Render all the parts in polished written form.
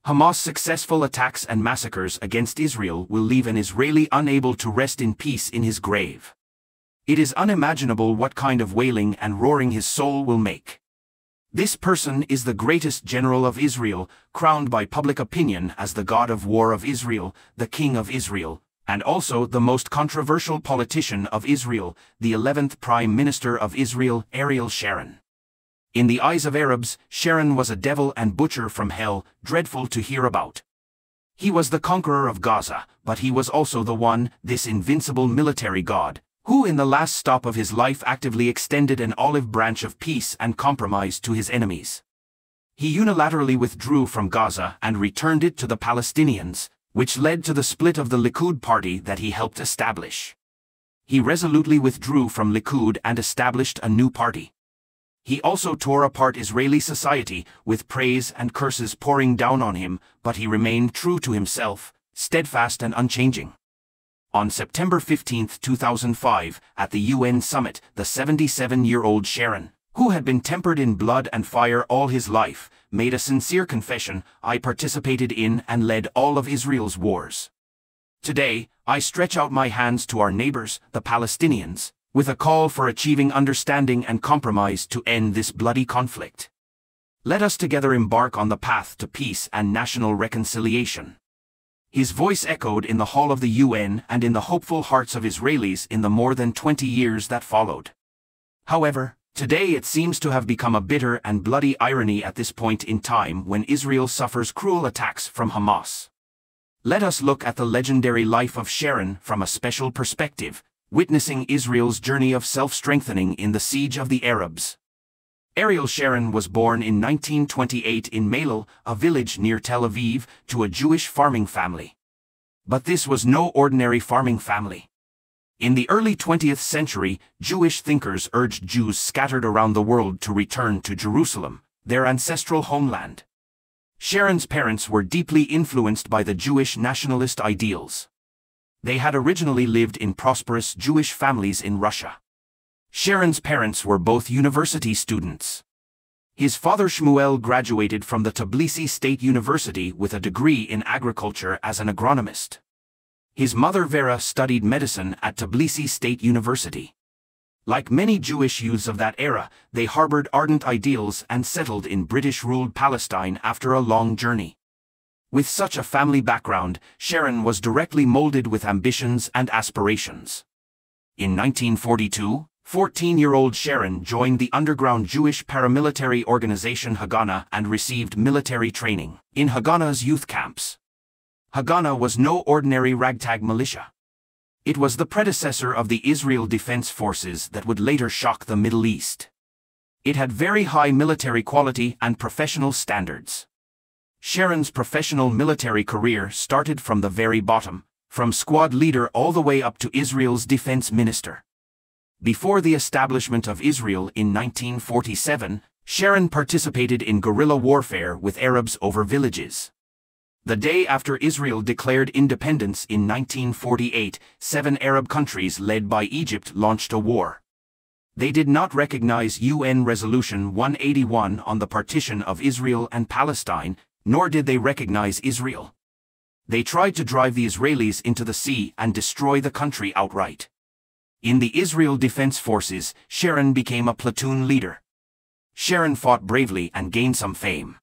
Hamas' successful attacks and massacres against Israel will leave an Israeli unable to rest in peace in his grave. It is unimaginable what kind of wailing and roaring his soul will make. This person is the greatest general of Israel, crowned by public opinion as the God of War of Israel, the King of Israel, and also the most controversial politician of Israel, the 11th Prime Minister of Israel, Ariel Sharon. In the eyes of Arabs, Sharon was a devil and butcher from hell, dreadful to hear about. He was the conqueror of Gaza, but he was also the one, this invincible military god, who in the last stop of his life actively extended an olive branch of peace and compromise to his enemies. He unilaterally withdrew from Gaza and returned it to the Palestinians, which led to the split of the Likud party that he helped establish. He resolutely withdrew from Likud and established a new party. He also tore apart Israeli society, with praise and curses pouring down on him, but he remained true to himself, steadfast and unchanging. On September 15, 2005, at the UN summit, the 77-year-old Sharon, who had been tempered in blood and fire all his life, made a sincere confession: "I participated in and led all of Israel's wars. Today, I stretch out my hands to our neighbors, the Palestinians, with a call for achieving understanding and compromise to end this bloody conflict. Let us together embark on the path to peace and national reconciliation." His voice echoed in the hall of the UN and in the hopeful hearts of Israelis in the more than 20 years that followed. However, today it seems to have become a bitter and bloody irony at this point in time when Israel suffers cruel attacks from Hamas. Let us look at the legendary life of Sharon from a special perspective, witnessing Israel's journey of self-strengthening in the siege of the Arabs. Ariel Sharon was born in 1928 in Mailal, a village near Tel Aviv, to a Jewish farming family. But this was no ordinary farming family. In the early 20th century, Jewish thinkers urged Jews scattered around the world to return to Jerusalem, their ancestral homeland. Sharon's parents were deeply influenced by the Jewish nationalist ideals. They had originally lived in prosperous Jewish families in Russia. Sharon's parents were both university students. His father Shmuel graduated from the Tbilisi State University with a degree in agriculture as an agronomist. His mother Vera studied medicine at Tbilisi State University. Like many Jewish youths of that era, they harbored ardent ideals and settled in British-ruled Palestine after a long journey. With such a family background, Sharon was directly molded with ambitions and aspirations. In 1942, 14-year-old Sharon joined the underground Jewish paramilitary organization Haganah and received military training in Haganah's youth camps. Haganah was no ordinary ragtag militia. It was the predecessor of the Israel Defense Forces that would later shock the Middle East. It had very high military quality and professional standards. Sharon's professional military career started from the very bottom, from squad leader all the way up to Israel's defense minister. Before the establishment of Israel in 1947, Sharon participated in guerrilla warfare with Arabs over villages. The day after Israel declared independence in 1948, 7 Arab countries led by Egypt launched a war. They did not recognize UN Resolution 181 on the partition of Israel and Palestine, nor did they recognize Israel. They tried to drive the Israelis into the sea and destroy the country outright. In the Israel Defense Forces, Sharon became a platoon leader. Sharon fought bravely and gained some fame.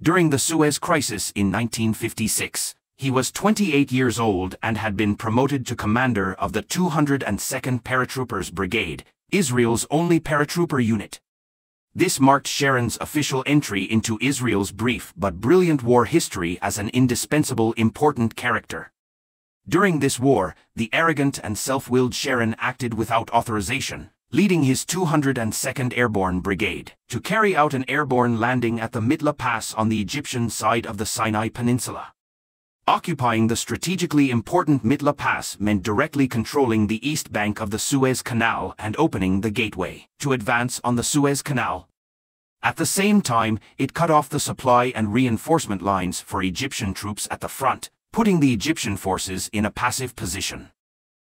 During the Suez Crisis in 1956, he was 28 years old and had been promoted to commander of the 202nd Paratroopers Brigade, Israel's only paratrooper unit. This marked Sharon's official entry into Israel's brief but brilliant war history as an indispensable important character. During this war, the arrogant and self-willed Sharon acted without authorization, leading his 202nd Airborne Brigade to carry out an airborne landing at the Mitla Pass on the Egyptian side of the Sinai Peninsula. Occupying the strategically important Mitla Pass meant directly controlling the east bank of the Suez Canal and opening the gateway to advance on the Suez Canal. At the same time, it cut off the supply and reinforcement lines for Egyptian troops at the front, putting the Egyptian forces in a passive position.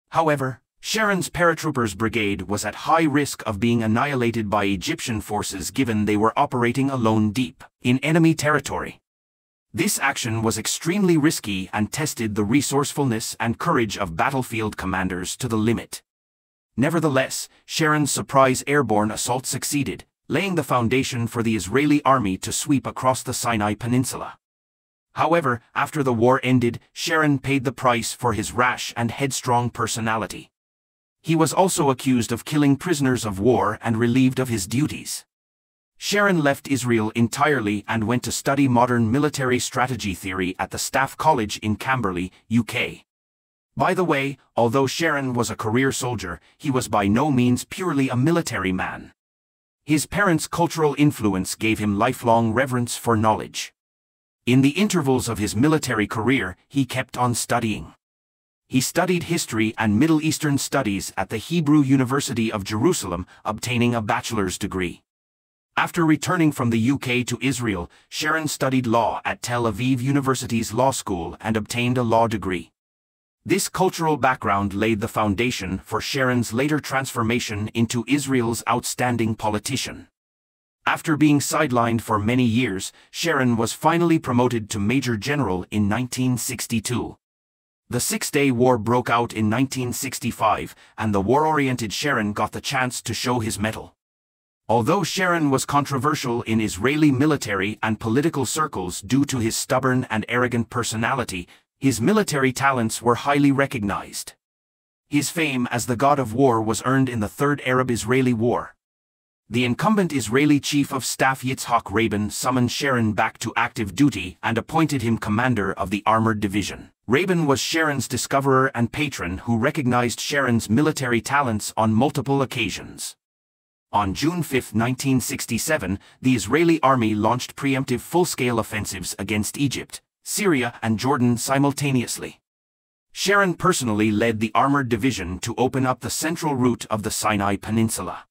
However, Sharon's Paratroopers Brigade was at high risk of being annihilated by Egyptian forces given they were operating alone deep in enemy territory. This action was extremely risky and tested the resourcefulness and courage of battlefield commanders to the limit. Nevertheless, Sharon's surprise airborne assault succeeded, laying the foundation for the Israeli army to sweep across the Sinai Peninsula. However, after the war ended, Sharon paid the price for his rash and headstrong personality. He was also accused of killing prisoners of war and relieved of his duties. Sharon left Israel entirely and went to study modern military strategy theory at the Staff College in Camberley, UK. By the way, although Sharon was a career soldier, he was by no means purely a military man. His parents' cultural influence gave him lifelong reverence for knowledge. In the intervals of his military career, he kept on studying. He studied history and Middle Eastern studies at the Hebrew University of Jerusalem, obtaining a bachelor's degree. After returning from the UK to Israel, Sharon studied law at Tel Aviv University's law school and obtained a law degree. This cultural background laid the foundation for Sharon's later transformation into Israel's outstanding politician. After being sidelined for many years, Sharon was finally promoted to Major General in 1962. The Six-Day War broke out in 1965, and the war-oriented Sharon got the chance to show his mettle. Although Sharon was controversial in Israeli military and political circles due to his stubborn and arrogant personality, his military talents were highly recognized. His fame as the god of war was earned in the Third Arab-Israeli War. The incumbent Israeli Chief of Staff Yitzhak Rabin summoned Sharon back to active duty and appointed him commander of the Armored Division. Rabin was Sharon's discoverer and patron who recognized Sharon's military talents on multiple occasions. On June 5, 1967, the Israeli army launched preemptive full-scale offensives against Egypt, Syria and Jordan simultaneously. Sharon personally led the Armored Division to open up the central route of the Sinai Peninsula.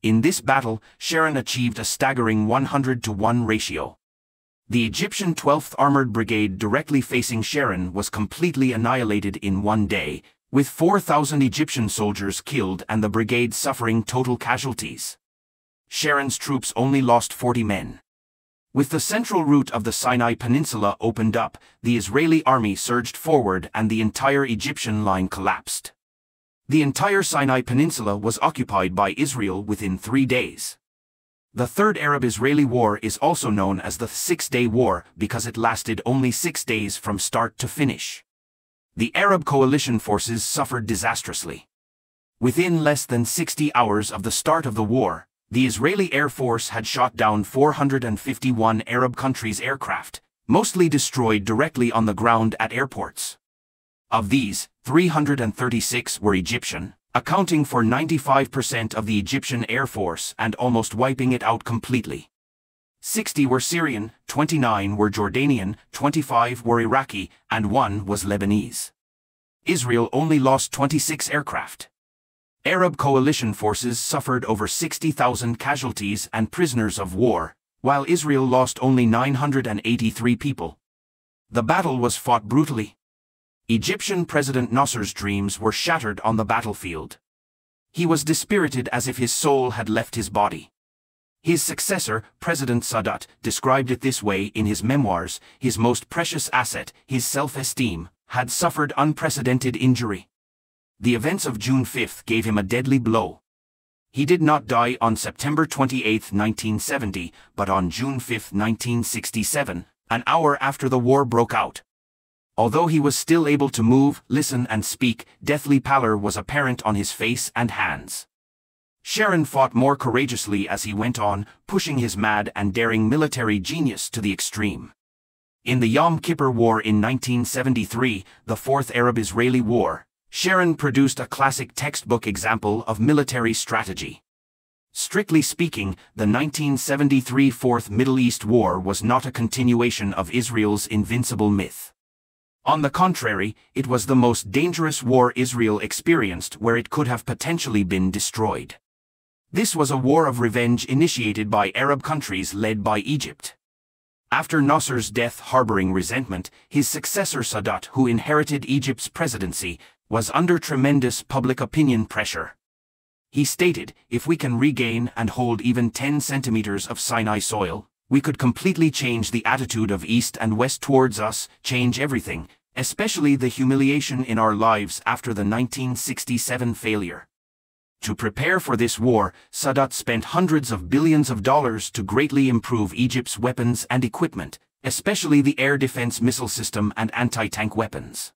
In this battle, Sharon achieved a staggering 100-to-1 ratio. The Egyptian 12th Armored Brigade directly facing Sharon was completely annihilated in one day, with 4,000 Egyptian soldiers killed and the brigade suffering total casualties. Sharon's troops only lost 40 men. With the central route of the Sinai Peninsula opened up, the Israeli army surged forward and the entire Egyptian line collapsed. The entire Sinai Peninsula was occupied by Israel within 3 days. The Third Arab-Israeli War is also known as the Six-Day War because it lasted only 6 days from start to finish. The Arab coalition forces suffered disastrously. Within less than 60 hours of the start of the war, the Israeli Air Force had shot down 451 Arab countries' aircraft, mostly destroyed directly on the ground at airports. Of these, 336 were Egyptian, accounting for 95% of the Egyptian Air Force and almost wiping it out completely. 60 were Syrian, 29 were Jordanian, 25 were Iraqi, and 1 was Lebanese. Israel only lost 26 aircraft. Arab coalition forces suffered over 60,000 casualties and prisoners of war, while Israel lost only 983 people. The battle was fought brutally. Egyptian President Nasser's dreams were shattered on the battlefield. He was dispirited as if his soul had left his body. His successor, President Sadat, described it this way in his memoirs: his most precious asset, his self-esteem, had suffered unprecedented injury. The events of June 5 gave him a deadly blow. He did not die on September 28, 1970, but on June 5, 1967, an hour after the war broke out. Although he was still able to move, listen and speak, deathly pallor was apparent on his face and hands. Sharon fought more courageously as he went on, pushing his mad and daring military genius to the extreme. In the Yom Kippur War in 1973, the Fourth Arab-Israeli War, Sharon produced a classic textbook example of military strategy. Strictly speaking, the 1973 Fourth Middle East War was not a continuation of Israel's invincible myth. On the contrary, it was the most dangerous war Israel experienced, where it could have potentially been destroyed. This was a war of revenge initiated by Arab countries led by Egypt. After Nasser's death harboring resentment, his successor Sadat, who inherited Egypt's presidency, was under tremendous public opinion pressure. He stated, "If we can regain and hold even 10 centimeters of Sinai soil, We could completely change the attitude of East and West towards us, change everything, especially the humiliation in our lives after the 1967 failure. To prepare for this war, Sadat spent hundreds of billions of dollars to greatly improve Egypt's weapons and equipment, especially the air defense missile system and anti-tank weapons.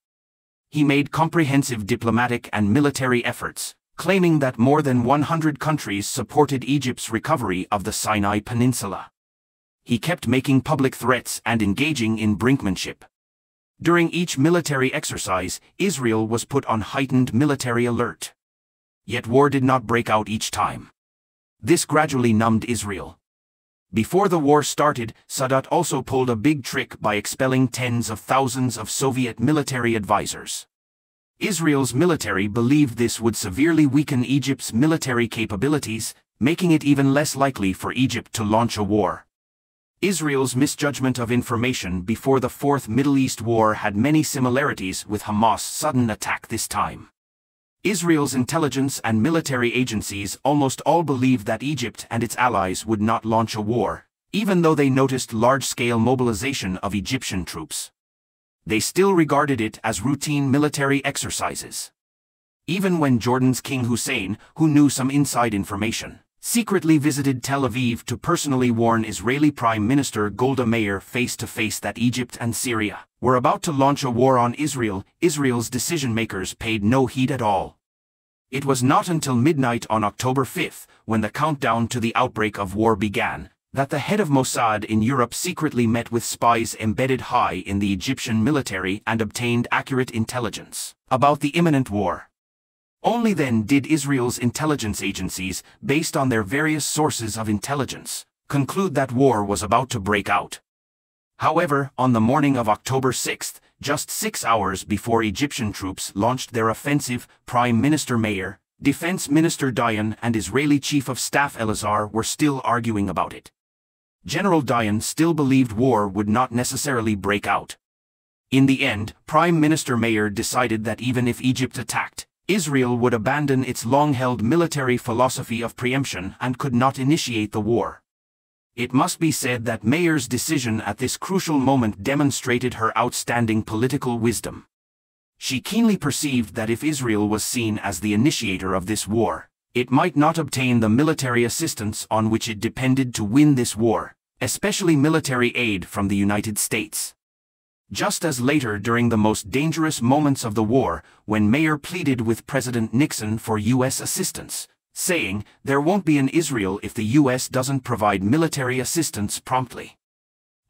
He made comprehensive diplomatic and military efforts, claiming that more than 100 countries supported Egypt's recovery of the Sinai Peninsula. He kept making public threats and engaging in brinkmanship. During each military exercise, Israel was put on heightened military alert. Yet war did not break out each time. This gradually numbed Israel. Before the war started, Sadat also pulled a big trick by expelling tens of thousands of Soviet military advisors. Israel's military believed this would severely weaken Egypt's military capabilities, making it even less likely for Egypt to launch a war. Israel's misjudgment of information before the Fourth Middle East War had many similarities with Hamas' sudden attack this time. Israel's intelligence and military agencies almost all believed that Egypt and its allies would not launch a war, even though they noticed large-scale mobilization of Egyptian troops. They still regarded it as routine military exercises. Even when Jordan's King Hussein, who knew some inside information, secretly visited Tel Aviv to personally warn Israeli Prime Minister Golda Meir face-to-face that Egypt and Syria were about to launch a war on Israel, Israel's decision-makers paid no heed at all. It was not until midnight on October 5, when the countdown to the outbreak of war began, that the head of Mossad in Europe secretly met with spies embedded high in the Egyptian military and obtained accurate intelligence about the imminent war. Only then did Israel's intelligence agencies, based on their various sources of intelligence, conclude that war was about to break out. However, on the morning of October 6, just 6 hours before Egyptian troops launched their offensive, Prime Minister Meir, Defense Minister Dayan and Israeli Chief of Staff Elazar were still arguing about it. General Dayan still believed war would not necessarily break out. In the end, Prime Minister Meir decided that even if Egypt attacked, Israel would abandon its long-held military philosophy of preemption and could not initiate the war. It must be said that Meir's decision at this crucial moment demonstrated her outstanding political wisdom. She keenly perceived that if Israel was seen as the initiator of this war, it might not obtain the military assistance on which it depended to win this war, especially military aid from the United States. Just as later during the most dangerous moments of the war, when Meir pleaded with President Nixon for U.S. assistance, saying, "There won't be an Israel if the U.S. doesn't provide military assistance promptly."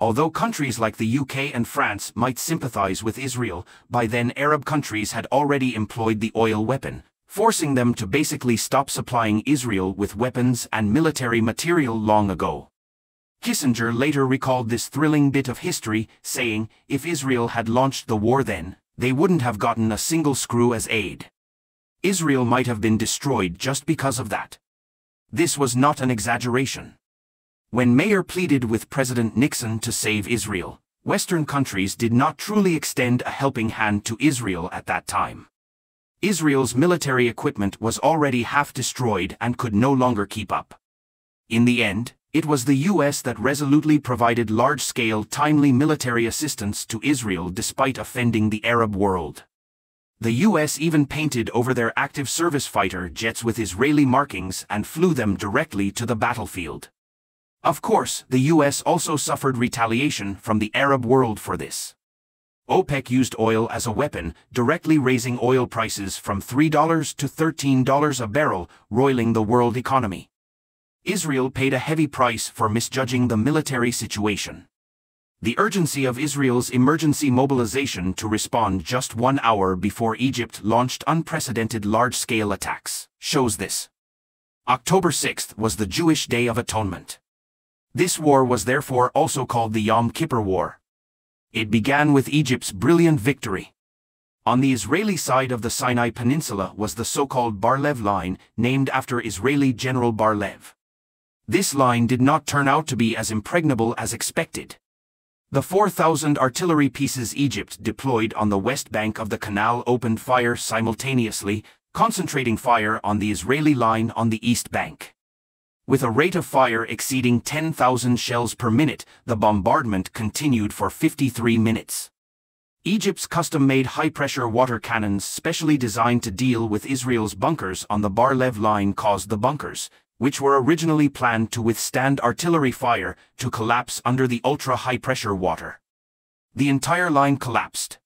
Although countries like the UK and France might sympathize with Israel, by then Arab countries had already employed the oil weapon, forcing them to basically stop supplying Israel with weapons and military material long ago. Kissinger later recalled this thrilling bit of history, saying, "If Israel had launched the war then, they wouldn't have gotten a single screw as aid. Israel might have been destroyed just because of that." This was not an exaggeration. When Meir pleaded with President Nixon to save Israel, Western countries did not truly extend a helping hand to Israel at that time. Israel's military equipment was already half destroyed and could no longer keep up. In the end, it was the U.S. that resolutely provided large-scale, timely military assistance to Israel despite offending the Arab world. The U.S. even painted over their active service fighter jets with Israeli markings and flew them directly to the battlefield. Of course, the U.S. also suffered retaliation from the Arab world for this. OPEC used oil as a weapon, directly raising oil prices from $3 to $13 a barrel, roiling the world economy. Israel paid a heavy price for misjudging the military situation. The urgency of Israel's emergency mobilization to respond just 1 hour before Egypt launched unprecedented large-scale attacks shows this. October 6 was the Jewish Day of Atonement. This war was therefore also called the Yom Kippur War. It began with Egypt's brilliant victory. On the Israeli side of the Sinai Peninsula was the so-called Bar-Lev Line, named after Israeli General Bar-Lev. This line did not turn out to be as impregnable as expected. The 4,000 artillery pieces Egypt deployed on the west bank of the canal opened fire simultaneously, concentrating fire on the Israeli line on the east bank. With a rate of fire exceeding 10,000 shells per minute, the bombardment continued for 53 minutes. Egypt's custom-made high-pressure water cannons specially designed to deal with Israel's bunkers on the Bar-Lev line caused the bunkers, which were originally planned to withstand artillery fire, to collapse under the ultra-high-pressure water. The entire line collapsed.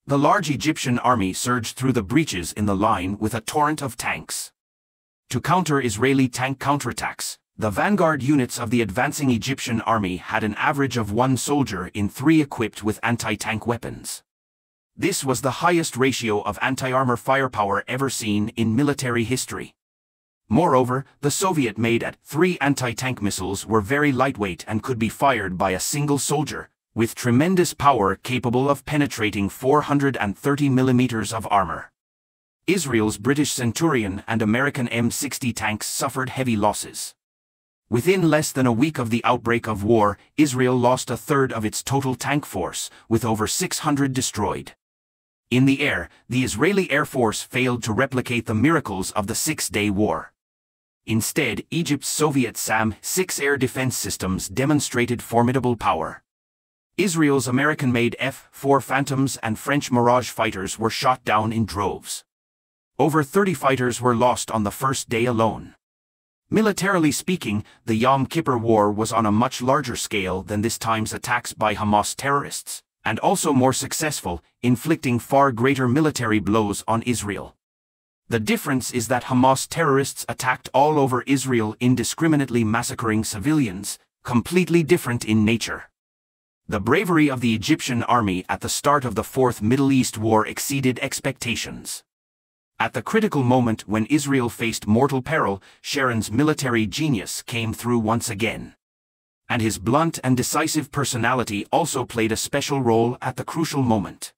The large Egyptian army surged through the breaches in the line with a torrent of tanks. To counter Israeli tank counterattacks, the vanguard units of the advancing Egyptian army had an average of 1 soldier in 3 equipped with anti-tank weapons. This was the highest ratio of anti-armor firepower ever seen in military history. Moreover, the Soviet-made At-3 anti-tank missiles were very lightweight and could be fired by a single soldier, with tremendous power capable of penetrating 430 millimeters of armor. Israel's British Centurion and American M60 tanks suffered heavy losses. Within less than a week of the outbreak of war, Israel lost a third of its total tank force, with over 600 destroyed. In the air, the Israeli Air Force failed to replicate the miracles of the Six-Day War. Instead, Egypt's Soviet SAM-6 air defense systems demonstrated formidable power. Israel's American-made F-4 Phantoms and French Mirage fighters were shot down in droves. Over 30 fighters were lost on the first day alone. Militarily speaking, the Yom Kippur War was on a much larger scale than this time's attacks by Hamas terrorists, and also more successful, inflicting far greater military blows on Israel. The difference is that Hamas terrorists attacked all over Israel, indiscriminately massacring civilians, completely different in nature. The bravery of the Egyptian army at the start of the Fourth Middle East War exceeded expectations. At the critical moment when Israel faced mortal peril, Sharon's military genius came through once again. And his blunt and decisive personality also played a special role at the crucial moment.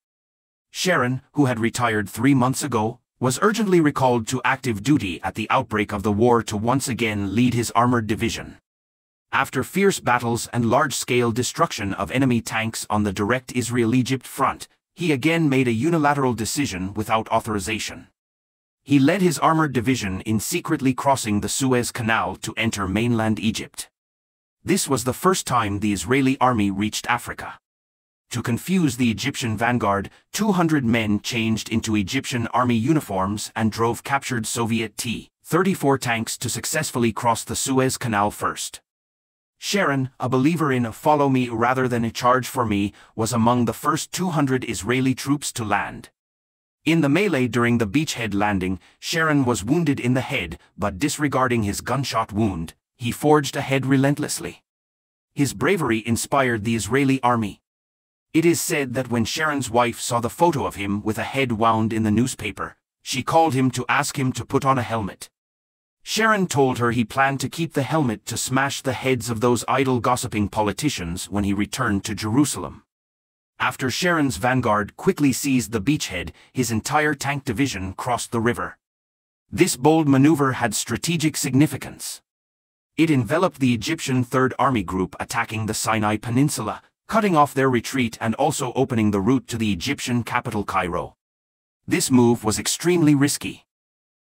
Sharon, who had retired 3 months ago, was urgently recalled to active duty at the outbreak of the war to once again lead his armored division. After fierce battles and large-scale destruction of enemy tanks on the direct Israel-Egypt front, he again made a unilateral decision without authorization. He led his armored division in secretly crossing the Suez Canal to enter mainland Egypt. This was the first time the Israeli army reached Africa. To confuse the Egyptian vanguard, 200 men changed into Egyptian army uniforms and drove captured Soviet T-34 tanks to successfully cross the Suez Canal first. Sharon, a believer in a "follow me rather than a charge for me," was among the first 200 Israeli troops to land. In the melee during the beachhead landing, Sharon was wounded in the head, but disregarding his gunshot wound, he forged ahead relentlessly. His bravery inspired the Israeli army. It is said that when Sharon's wife saw the photo of him with a head wound in the newspaper, she called him to ask him to put on a helmet. Sharon told her he planned to keep the helmet to smash the heads of those idle gossiping politicians when he returned to Jerusalem. After Sharon's vanguard quickly seized the beachhead, his entire tank division crossed the river. This bold maneuver had strategic significance. It enveloped the Egyptian Third Army Group attacking the Sinai Peninsula, cutting off their retreat and also opening the route to the Egyptian capital Cairo. This move was extremely risky.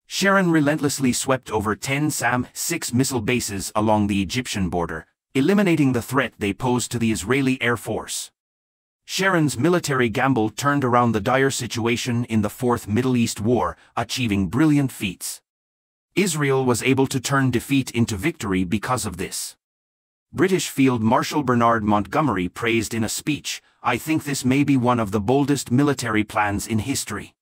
Sharon relentlessly swept over 10 SAM-6 missile bases along the Egyptian border, eliminating the threat they posed to the Israeli Air Force. Sharon's military gamble turned around the dire situation in the Fourth Middle East War, achieving brilliant feats. Israel was able to turn defeat into victory because of this. British Field Marshal Bernard Montgomery praised in a speech, "I think this may be one of the boldest military plans in history."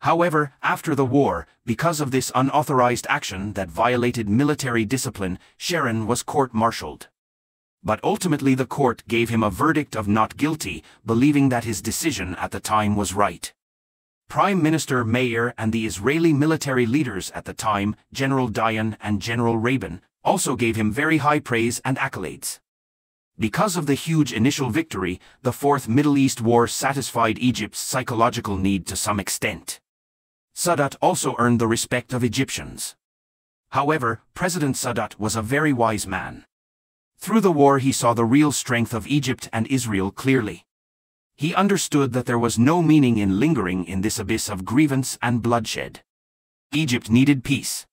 However, after the war, because of this unauthorized action that violated military discipline, Sharon was court-martialed. But ultimately the court gave him a verdict of not guilty, believing that his decision at the time was right. Prime Minister Meir and the Israeli military leaders at the time, General Dayan and General Rabin, also gave him very high praise and accolades. Because of the huge initial victory, the Fourth Middle East War satisfied Egypt's psychological need to some extent. Sadat also earned the respect of Egyptians. However, President Sadat was a very wise man. Through the war he saw the real strength of Egypt and Israel clearly. He understood that there was no meaning in lingering in this abyss of grievance and bloodshed. Egypt needed peace.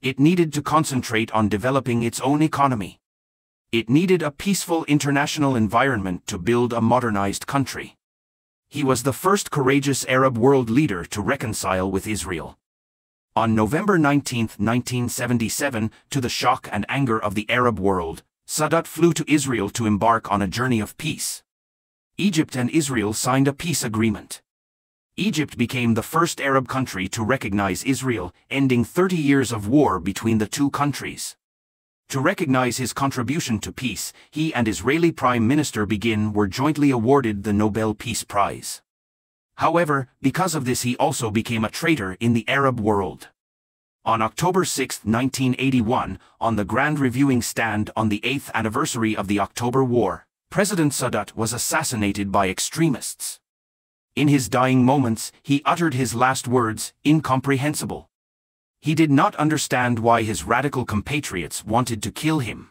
It needed to concentrate on developing its own economy. It needed a peaceful international environment to build a modernized country. He was the first courageous Arab world leader to reconcile with Israel. On November 19, 1977, to the shock and anger of the Arab world, Sadat flew to Israel to embark on a journey of peace. Egypt and Israel signed a peace agreement. Egypt became the first Arab country to recognize Israel, ending 30 years of war between the two countries. To recognize his contribution to peace, he and Israeli Prime Minister Begin were jointly awarded the Nobel Peace Prize. However, because of this he also became a traitor in the Arab world. On October 6, 1981, on the Grand Reviewing Stand on the 8th anniversary of the October War, President Sadat was assassinated by extremists. In his dying moments, he uttered his last words, incomprehensible. He did not understand why his radical compatriots wanted to kill him.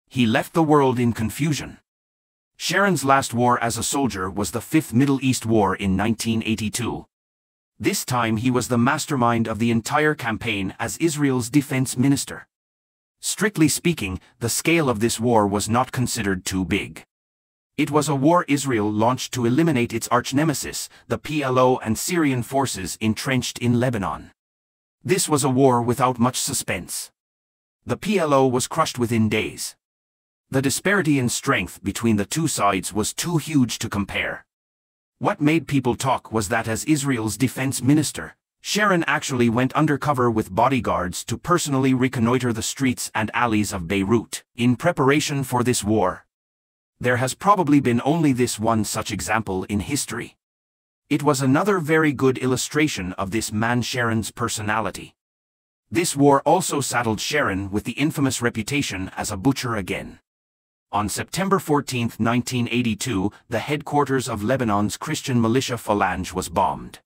He left the world in confusion. Sharon's last war as a soldier was the Fifth Middle East War in 1982. This time he was the mastermind of the entire campaign as Israel's defense minister. Strictly speaking, the scale of this war was not considered too big. It was a war Israel launched to eliminate its arch-nemesis, the PLO and Syrian forces entrenched in Lebanon. This was a war without much suspense. The PLO was crushed within days. The disparity in strength between the two sides was too huge to compare. What made people talk was that as Israel's defense minister, Sharon actually went undercover with bodyguards to personally reconnoiter the streets and alleys of Beirut, in preparation for this war. There has probably been only this one such example in history. It was another very good illustration of this man Sharon's personality. This war also saddled Sharon with the infamous reputation as a butcher again. On September 14, 1982, the headquarters of Lebanon's Christian militia Phalange was bombed.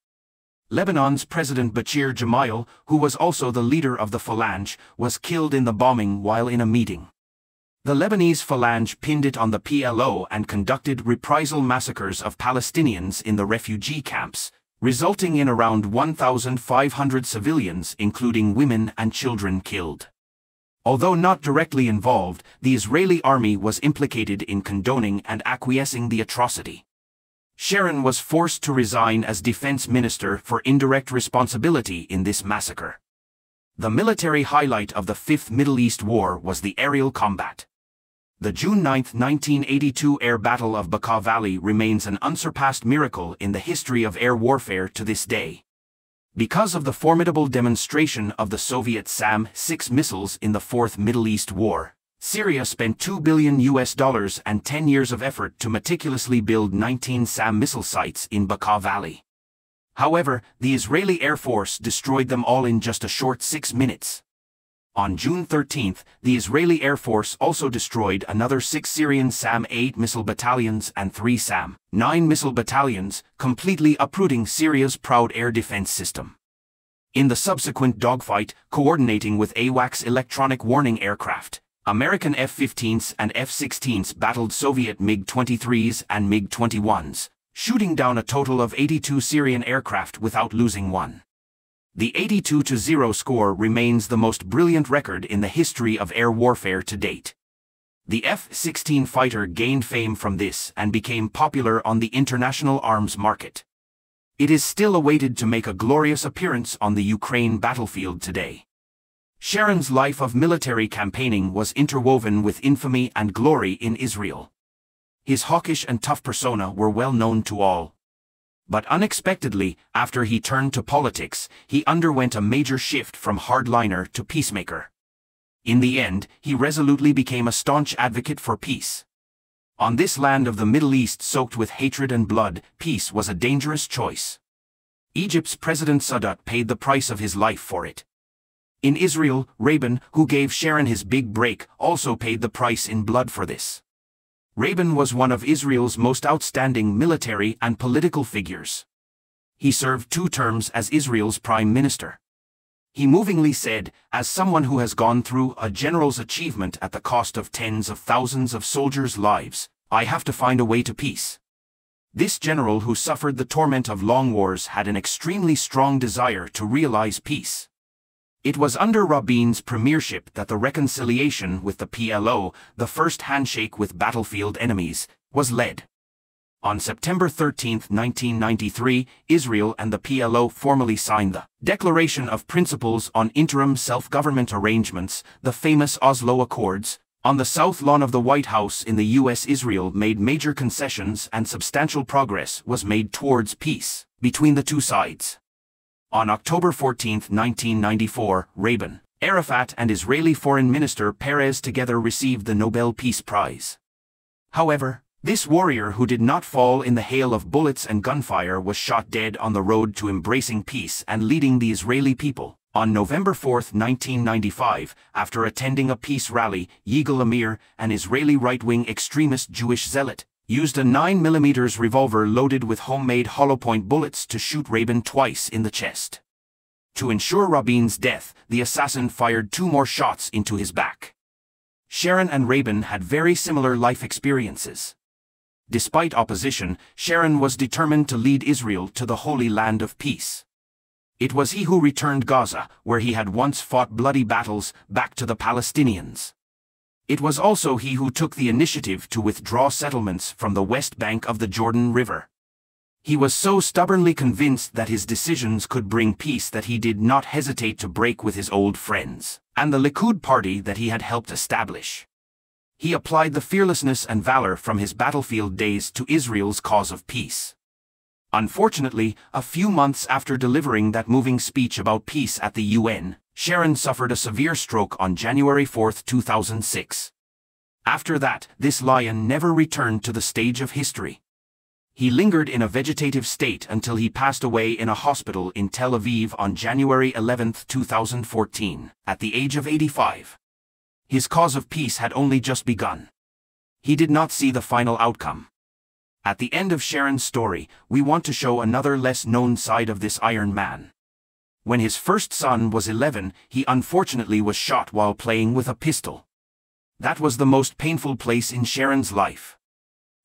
Lebanon's President Bashir Gemayel, who was also the leader of the Phalange, was killed in the bombing while in a meeting. The Lebanese Phalange pinned it on the PLO and conducted reprisal massacres of Palestinians in the refugee camps, resulting in around 1,500 civilians including women and children killed. Although not directly involved, the Israeli army was implicated in condoning and acquiescing the atrocity. Sharon was forced to resign as defense minister for indirect responsibility in this massacre. The military highlight of the Fifth Middle East War was the aerial combat. The June 9, 1982 air battle of Bekaa Valley remains an unsurpassed miracle in the history of air warfare to this day. Because of the formidable demonstration of the Soviet SAM-6 missiles in the Fourth Middle East War, Syria spent $2 billion and 10 years of effort to meticulously build 19 SAM missile sites in Bekaa Valley. However, the Israeli Air Force destroyed them all in just a short 6 minutes. On June 13, the Israeli Air Force also destroyed another 6 Syrian SAM-8 missile battalions and 3 SAM-9 missile battalions, completely uprooting Syria's proud air defense system. In the subsequent dogfight, coordinating with AWACS electronic warning aircraft, American F-15s and F-16s battled Soviet MiG-23s and MiG-21s, shooting down a total of 82 Syrian aircraft without losing one. The 82-0 score remains the most brilliant record in the history of air warfare to date. The F-16 fighter gained fame from this and became popular on the international arms market. It is still awaited to make a glorious appearance on the Ukraine battlefield today. Sharon's life of military campaigning was interwoven with infamy and glory in Israel. His hawkish and tough persona were well known to all. But unexpectedly, after he turned to politics, he underwent a major shift from hardliner to peacemaker. In the end, he resolutely became a staunch advocate for peace. On this land of the Middle East soaked with hatred and blood, peace was a dangerous choice. Egypt's President Sadat paid the price of his life for it. In Israel, Rabin, who gave Sharon his big break, also paid the price in blood for this. Rabin was one of Israel's most outstanding military and political figures. He served 2 terms as Israel's prime minister. He movingly said, "As someone who has gone through a general's achievement at the cost of tens of thousands of soldiers' lives, I have to find a way to peace." This general who suffered the torment of long wars had an extremely strong desire to realize peace. It was under Rabin's premiership that the reconciliation with the PLO, the first handshake with battlefield enemies, was led. On September 13, 1993, Israel and the PLO formally signed the Declaration of Principles on Interim Self-Government Arrangements, the famous Oslo Accords. On the South Lawn of the White House in the U.S., Israel made major concessions and substantial progress was made towards peace between the two sides. On October 14, 1994, Rabin, Arafat and Israeli Foreign Minister Peres together received the Nobel Peace Prize. However, this warrior who did not fall in the hail of bullets and gunfire was shot dead on the road to embracing peace and leading the Israeli people. On November 4, 1995, after attending a peace rally, Yigal Amir, an Israeli right-wing extremist Jewish zealot, used a 9mm revolver loaded with homemade hollow-point bullets to shoot Rabin twice in the chest. To ensure Rabin's death, the assassin fired 2 more shots into his back. Sharon and Rabin had very similar life experiences. Despite opposition, Sharon was determined to lead Israel to the Holy Land of Peace. It was he who returned Gaza, where he had once fought bloody battles, back to the Palestinians. It was also he who took the initiative to withdraw settlements from the west bank of the Jordan River. He was so stubbornly convinced that his decisions could bring peace that he did not hesitate to break with his old friends and the Likud party that he had helped establish. He applied the fearlessness and valor from his battlefield days to Israel's cause of peace. Unfortunately, a few months after delivering that moving speech about peace at the UN, Sharon suffered a severe stroke on January 4, 2006. After that, this lion never returned to the stage of history. He lingered in a vegetative state until he passed away in a hospital in Tel Aviv on January 11, 2014, at the age of 85. His cause of peace had only just begun. He did not see the final outcome. At the end of Sharon's story, we want to show another less-known side of this Iron Man. When his first son was 11, he unfortunately was shot while playing with a pistol. That was the most painful place in Sharon's life.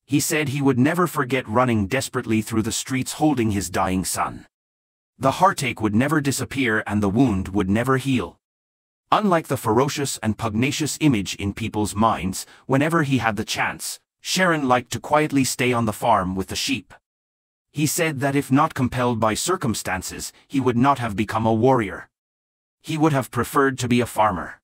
He said he would never forget running desperately through the streets holding his dying son. The heartache would never disappear and the wound would never heal. Unlike the ferocious and pugnacious image in people's minds, whenever he had the chance, Sharon liked to quietly stay on the farm with the sheep. He said that if not compelled by circumstances, he would not have become a warrior. He would have preferred to be a farmer.